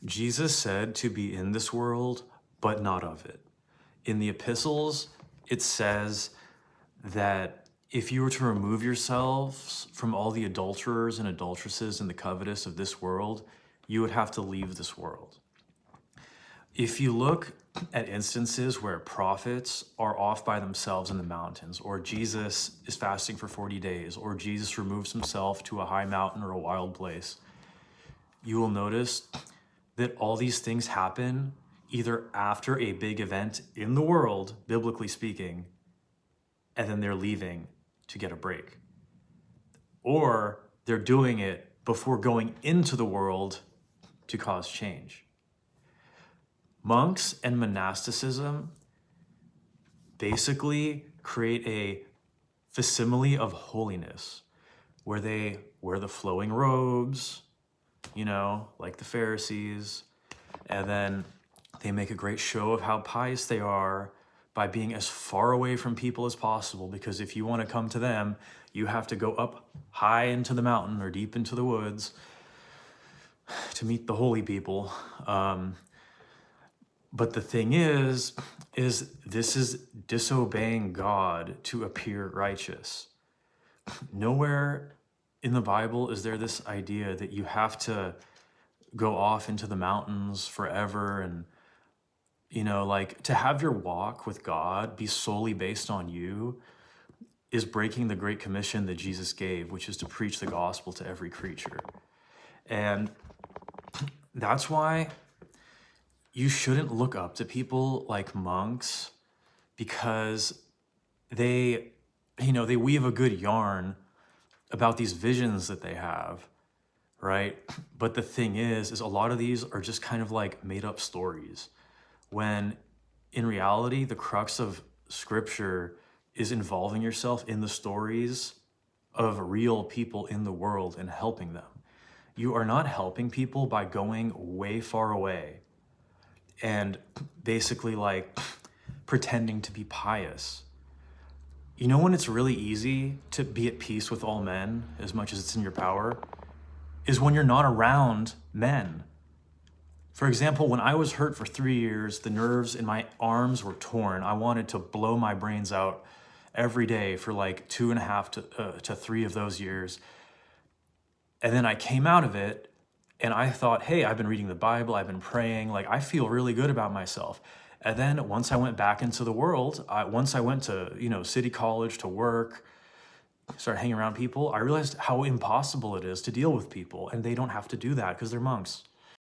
Jesus said to be in this world, but not of it. In the epistles, it says that if you were to remove yourselves from all the adulterers and adulteresses and the covetous of this world, you would have to leave this world. If you look at instances where prophets are off by themselves in the mountains, or Jesus is fasting for 40 days, or Jesus removes himself to a high mountain or a wild place, you will notice that all these things happen either after a big event in the world, biblically speaking, and then they're leaving to get a break. Or they're doing it before going into the world to cause change. Monks and monasticism basically create a facsimile of holiness where they wear the flowing robes, like the Pharisees, and then they make a great show of how pious they are by being as far away from people as possible, because if you want to come to them, you have to go up high into the mountain or deep into the woods to meet the holy people. But the thing is this is disobeying God to appear righteous. Nowhere in the Bible is there this idea that you have to go off into the mountains forever and, to have your walk with God be solely based on you is breaking the Great Commission that Jesus gave, which is to preach the gospel to every creature. And that's why you shouldn't look up to people like monks, because they weave a good yarn about these visions that they have, right? But the thing is a lot of these are just kind of like made up stories, when in reality, the crux of scripture is involving yourself in the stories of real people in the world and helping them. You are not helping people by going way far away and basically like pretending to be pious. When it's really easy to be at peace with all men as much as it's in your power is when you're not around men. For example, when I was hurt for 3 years, the nerves in my arms were torn. I wanted to blow my brains out every day for like 2.5 to 3 of those years. And then I came out of it and I thought, hey, I've been reading the Bible, I've been praying, like I feel really good about myself. And then once I went back into the world, once I went to, city college to work, started hanging around people, I realized how impossible it is to deal with people. And they don't have to do that because they're monks.